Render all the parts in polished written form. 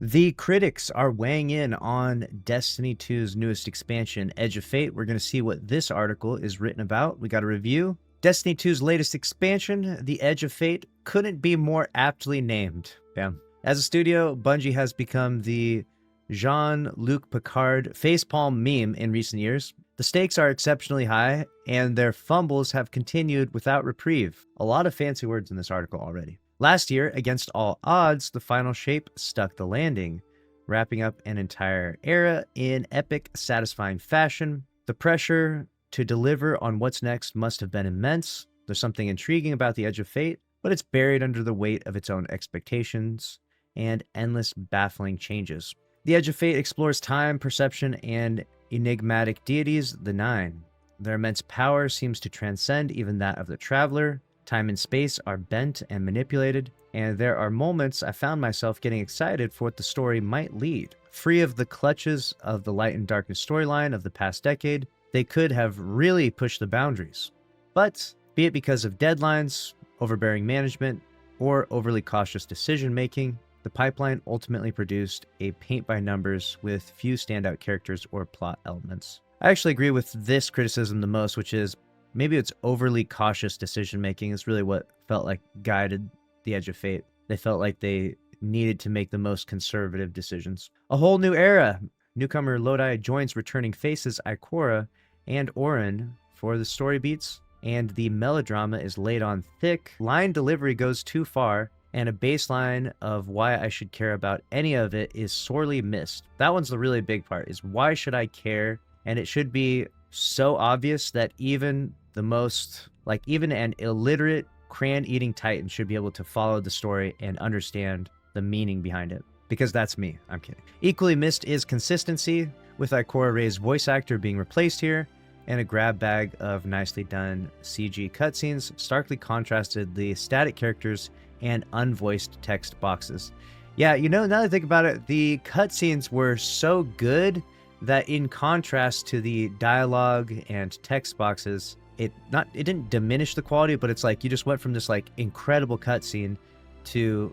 The critics are weighing in on Destiny 2's newest expansion, Edge of Fate. We're going to see what this article is written about. We got a review. Destiny 2's latest expansion, The Edge of Fate, couldn't be more aptly named. Bam. As a studio, Bungie has become the Jean-Luc Picard facepalm meme in recent years. The stakes are exceptionally high, and their fumbles have continued without reprieve. A lot of fancy words in this article already. Last year, against all odds, the final shape stuck the landing, wrapping up an entire era in epic, satisfying fashion. The pressure to deliver on what's next must have been immense. There's something intriguing about the Edge of Fate, but it's buried under the weight of its own expectations and endless baffling changes. The Edge of Fate explores time, perception, and enigmatic deities, the Nine. Their immense power seems to transcend even that of the Traveler. Time and space are bent and manipulated, and there are moments I found myself getting excited for what the story might lead. Free of the clutches of the light and darkness storyline of the past decade, they could have really pushed the boundaries. But, be it because of deadlines, overbearing management, or overly cautious decision-making, the pipeline ultimately produced a paint-by-numbers with few standout characters or plot elements. I actually agree with this criticism the most, which is maybe it's overly cautious decision-making is really what felt like guided the Edge of Fate. They felt like they needed to make the most conservative decisions. A whole new era. Newcomer Lodi joins returning faces Ikora and Orin for the story beats, and the melodrama is laid on thick. Line delivery goes too far, and a baseline of why I should care about any of it is sorely missed. That one's the really big part, is why should I care? And it should be so obvious that even the most, even an illiterate crayon-eating titan should be able to follow the story and understand the meaning behind it. Because that's me. I'm kidding. Equally missed is consistency, with Ikora Ray's voice actor being replaced here, and a grab bag of nicely done CG cutscenes starkly contrasted the static characters and unvoiced text boxes. Yeah, now that I think about it, the cutscenes were so good that in contrast to the dialogue and text boxes, it didn't diminish the quality, but it's like you just went from this incredible cutscene to,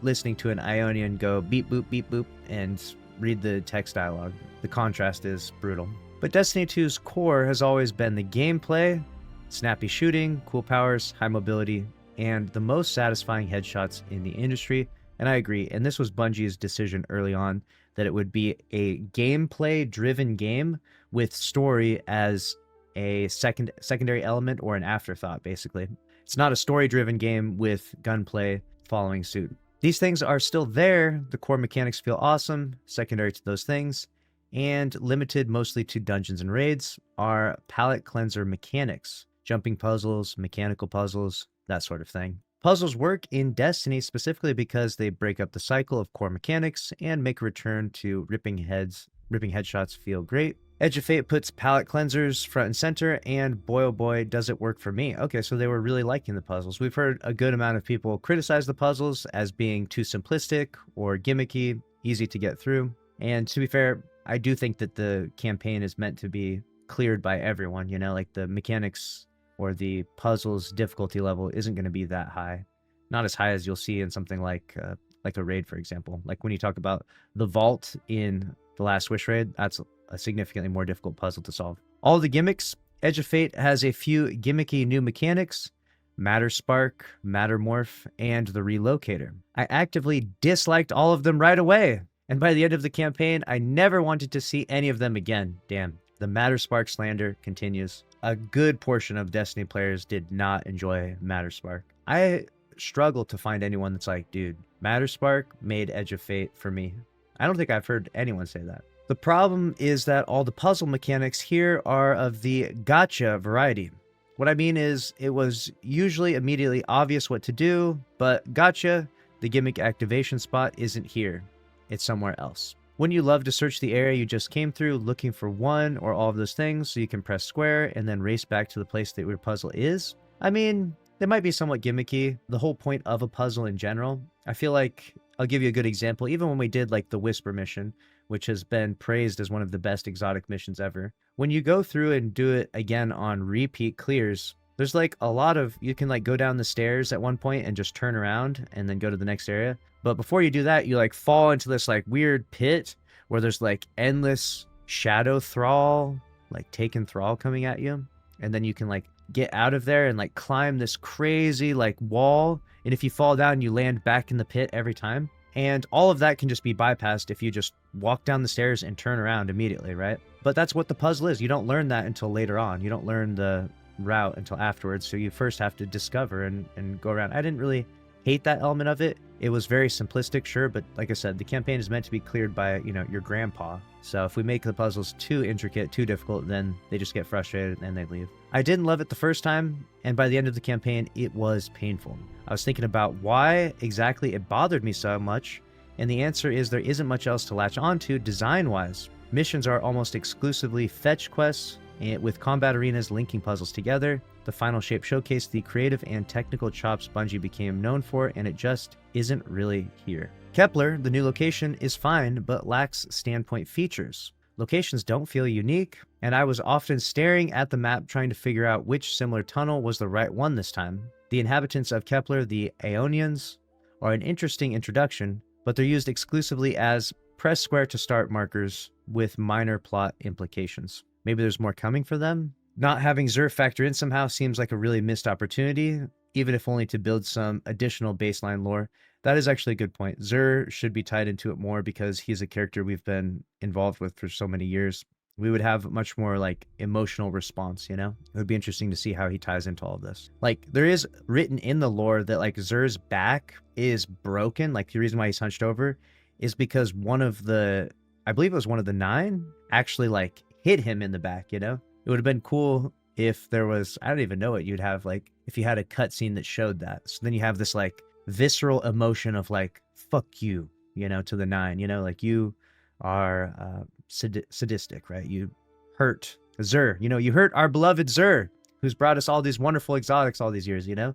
listening to an Ionian go beep boop beep boop and read the text dialogue. The contrast is brutal. But Destiny 2's core has always been the gameplay, snappy shooting, cool powers, high mobility, and the most satisfying headshots in the industry. And I agree, and this was Bungie's decision early on, that it would be a gameplay-driven game with story as a secondary element or an afterthought, basically. It's not a story-driven game with gunplay following suit. These things are still there, the core mechanics feel awesome, secondary to those things, and limited mostly to dungeons and raids are palette cleanser mechanics, jumping puzzles, mechanical puzzles, that sort of thing. Puzzles work in Destiny specifically because they break up the cycle of core mechanics and make a return to ripping headshots feel great. Edge of Fate puts palette cleansers front and center, and boy oh boy does it work for me. Okay, so they were really liking the puzzles. We've heard a good amount of people criticize the puzzles as being too simplistic or gimmicky, easy to get through. And to be fair, I do think that the campaign is meant to be cleared by everyone, the mechanics or the puzzle's difficulty level isn't going to be that high. Not as high as you'll see in something like a raid, for example. Like when you talk about the vault in the Last Wish raid, that's a significantly more difficult puzzle to solve. All the gimmicks. Edge of Fate has a few gimmicky new mechanics: Matter Spark, Matter Morph, and the Relocator. I actively disliked all of them right away, and by the end of the campaign, I never wanted to see any of them again. Damn. The Matter Spark slander continues. A good portion of Destiny players did not enjoy Matter Spark. I struggle to find anyone that's like, dude, Matter Spark made Edge of Fate for me. I don't think I've heard anyone say that. The problem is that all the puzzle mechanics here are of the gotcha variety. What I mean is, it was usually immediately obvious what to do, but gotcha, the gimmick activation spot, isn't here. It's somewhere else. Wouldn't you love to search the area you just came through looking for one or all of those things so you can press square and then race back to the place that your puzzle is? I mean, they might be somewhat gimmicky. The whole point of a puzzle in general, I feel like, I'll give you a good example. Even when we did the Whisper mission, which has been praised as one of the best exotic missions ever, when you go through and do it again on repeat clears, There's like a lot of, you can like go down the stairs at one point and just turn around and then go to the next area. But before you do that, you like fall into this like weird pit where there's like endless shadow thrall, like taken thrall coming at you. And then you can like get out of there and like climb this crazy like wall. And if you fall down, you land back in the pit every time. And all of that can just be bypassed if you just walk down the stairs and turn around immediately, right? But that's what the puzzle is. You don't learn that until later on. You don't learn the route until afterwards. So you first have to discover and go around. I didn't really hate that element of it. It was very simplistic, sure, but like I said, the campaign is meant to be cleared by, you know, your grandpa. So if we make the puzzles too intricate, too difficult, then they just get frustrated and they leave. I didn't love it the first time, and by the end of the campaign, it was painful. I was thinking about why exactly it bothered me so much, and the answer is there isn't much else to latch onto design-wise. Missions are almost exclusively fetch quests, and with combat arenas linking puzzles together. The final shape showcased the creative and technical chops Bungie became known for, and it just isn't really here. Kepler, the new location, is fine, but lacks standpoint features. Locations don't feel unique, and I was often staring at the map trying to figure out which similar tunnel was the right one this time. The inhabitants of Kepler, the Aeonians, are an interesting introduction, but they're used exclusively as press square to start markers with minor plot implications. Maybe there's more coming for them? Not having Xur factor in somehow seems like a really missed opportunity, even if only to build some additional baseline lore. That is actually a good point. Xur should be tied into it more because he's a character we've been involved with for so many years. We would have much more like emotional response, you know? It would be interesting to see how he ties into all of this. Like, there is written in the lore that like Xur's back is broken. Like, the reason why he's hunched over is because one of the, I believe it was one of the 9, actually like hit him in the back, you know? It would have been cool if there was, I don't even know what you'd have, like, if you had a cutscene that showed that. So then you have this, like, visceral emotion of, like, fuck you, you know, to the 9, you know? Like, you are sadistic, right? You hurt Xur, you know, you hurt our beloved Xur, who's brought us all these wonderful exotics all these years, you know?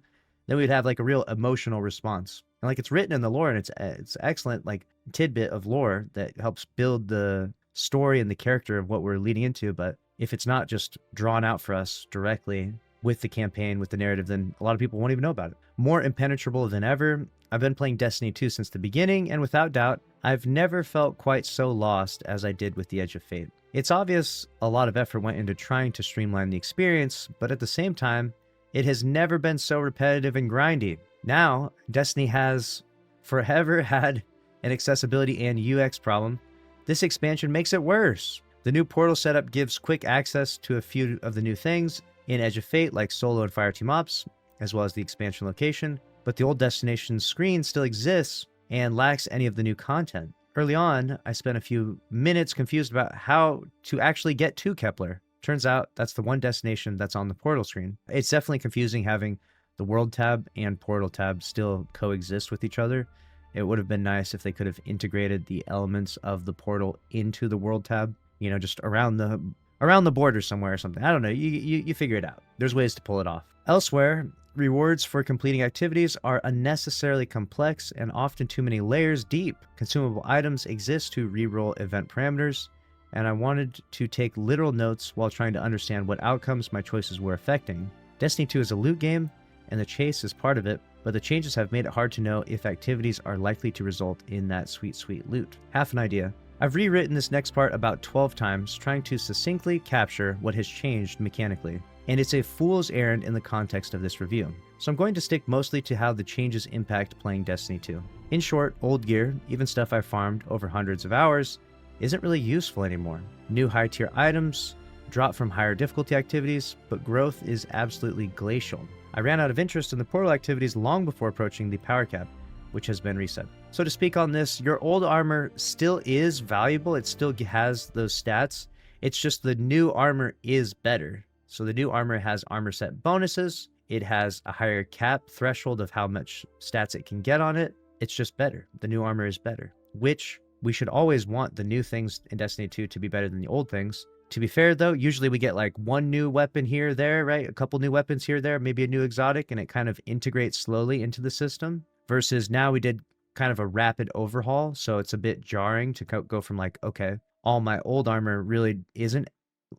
Then we'd have, like, a real emotional response. And, like, it's written in the lore, and it's excellent, like, tidbit of lore that helps build the story and the character of what we're leading into, but if it's not just drawn out for us directly with the campaign, with the narrative, then a lot of people won't even know about it. More impenetrable than ever, I've been playing Destiny 2 since the beginning, and without doubt, I've never felt quite so lost as I did with the Edge of Fate. It's obvious a lot of effort went into trying to streamline the experience, but at the same time, it has never been so repetitive and grindy. Now, Destiny has forever had an accessibility and UX problem. This expansion makes it worse. The new portal setup gives quick access to a few of the new things in Edge of Fate, like solo and fire team ops, as well as the expansion location, but the old destination screen still exists and lacks any of the new content. Early on, I spent a few minutes confused about how to actually get to Kepler. Turns out that's the one destination that's on the portal screen. It's definitely confusing having the world tab and portal tab still coexist with each other. It would have been nice if they could have integrated the elements of the portal into the world tab, you know, just around the border somewhere or something. I don't know. You figure it out. There's ways to pull it off. Elsewhere, rewards for completing activities are unnecessarily complex and often too many layers deep. Consumable items exist to reroll event parameters, and I wanted to take literal notes while trying to understand what outcomes my choices were affecting. Destiny 2 is a loot game, and the chase is part of it, but the changes have made it hard to know if activities are likely to result in that sweet, sweet loot. Half an idea. I've rewritten this next part about 12 times, trying to succinctly capture what has changed mechanically, and it's a fool's errand in the context of this review. So I'm going to stick mostly to how the changes impact playing Destiny 2. In short, old gear, even stuff I've farmed over hundreds of hours, isn't really useful anymore. New high-tier items drop from higher difficulty activities, but growth is absolutely glacial. I ran out of interest in the portal activities long before approaching the power cap, which has been reset. So to speak on this, your old armor still is valuable. It still has those stats. It's just the new armor is better. So the new armor has armor set bonuses. It has a higher cap threshold of how much stats it can get on it. It's just better. The new armor is better, which we should always want the new things in Destiny 2 to be better than the old things. To be fair, though, usually we get like one new weapon here, there, right? A couple new weapons here, there, maybe a new exotic, and it kind of integrates slowly into the system. Versus now we did kind of a rapid overhaul, so it's a bit jarring to go from like, okay, all my old armor really isn't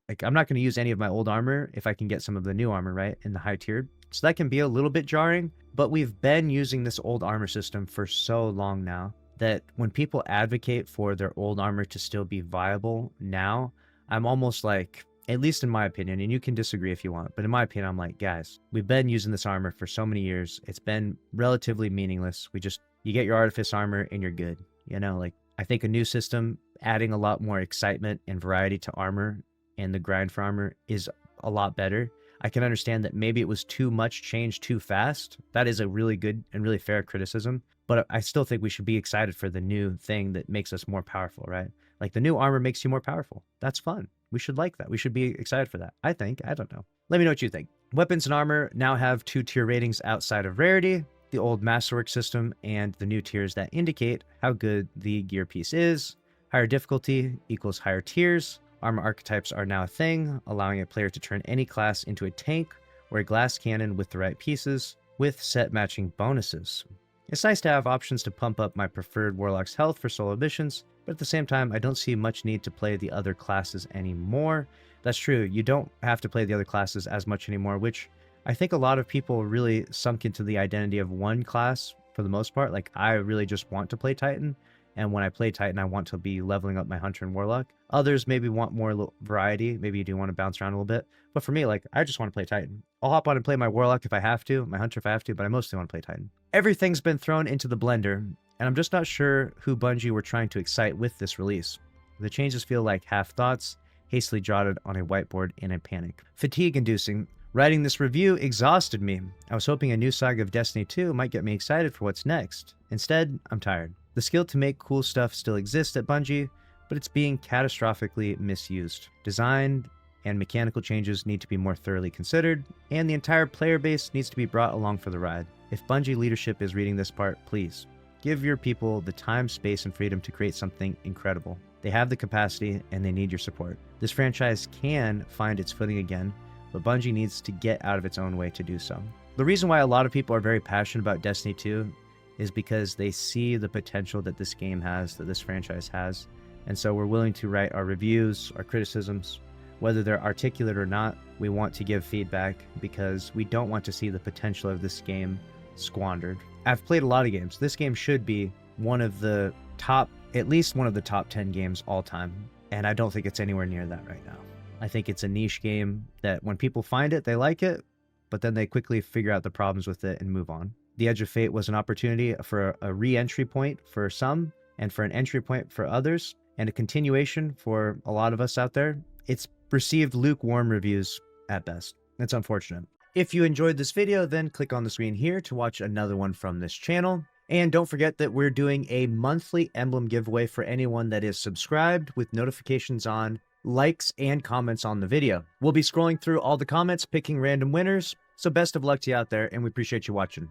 like, I'm not going to use any of my old armor if I can get some of the new armor, right, in the high tiered. So that can be a little bit jarring, but we've been using this old armor system for so long now that when people advocate for their old armor to still be viable now, I'm almost like, at least in my opinion, and you can disagree if you want, but in my opinion, I'm like, guys, we've been using this armor for so many years. It's been relatively meaningless. You get your artifice armor and you're good. You know, like, I think a new system adding a lot more excitement and variety to armor and the grind for armor is a lot better. I can understand that maybe it was too much change too fast. That is a really good and really fair criticism, but I still think we should be excited for the new thing that makes us more powerful, right? Like, the new armor makes you more powerful. That's fun. We should like that. We should be excited for that. I think. I don't know. Let me know what you think. Weapons and armor now have 2-tier ratings outside of rarity, the old masterwork system, and the new tiers that indicate how good the gear piece is. Higher difficulty equals higher tiers. Armor archetypes are now a thing, allowing a player to turn any class into a tank or a glass cannon with the right pieces, with set matching bonuses. It's nice to have options to pump up my preferred warlock's health for solo missions, but at the same time, I don't see much need to play the other classes anymore. That's true, you don't have to play the other classes as much anymore, which I think a lot of people really sunk into the identity of one class for the most part. Like, I really just want to play Titan, and when I play Titan, I want to be leveling up my Hunter and Warlock. Others maybe want more variety. Maybe you do want to bounce around a little bit. But for me, like, I just want to play Titan. I'll hop on and play my Warlock if I have to, my Hunter if I have to, but I mostly want to play Titan. Everything's been thrown into the blender, and I'm just not sure who Bungie were trying to excite with this release. The changes feel like half-thoughts, hastily jotted on a whiteboard in a panic. Fatigue-inducing. Writing this review exhausted me. I was hoping a new saga of Destiny 2 might get me excited for what's next. Instead, I'm tired. The skill to make cool stuff still exists at Bungie, but it's being catastrophically misused. Design and mechanical changes need to be more thoroughly considered, and the entire player base needs to be brought along for the ride. If Bungie leadership is reading this part, please, give your people the time, space, and freedom to create something incredible. They have the capacity, and they need your support. This franchise can find its footing again, but Bungie needs to get out of its own way to do so. The reason why a lot of people are very passionate about Destiny 2 is because they see the potential that this game has, that this franchise has, and so we're willing to write our reviews, our criticisms, whether they're articulate or not. We want to give feedback because we don't want to see the potential of this game squandered. I've played a lot of games. This game should be one of the top, at least one of the top 10 games all time, and I don't think it's anywhere near that right now. I think it's a niche game that when people find it, they like it, but then they quickly figure out the problems with it and move on. The Edge of Fate was an opportunity for a re-entry point for some, and for an entry point for others, and a continuation for a lot of us out there. It's received lukewarm reviews at best. It's unfortunate. If you enjoyed this video, then click on the screen here to watch another one from this channel. And don't forget that we're doing a monthly emblem giveaway for anyone that is subscribed with notifications on, likes, and comments on the video. We'll be scrolling through all the comments, picking random winners. So best of luck to you out there, and we appreciate you watching.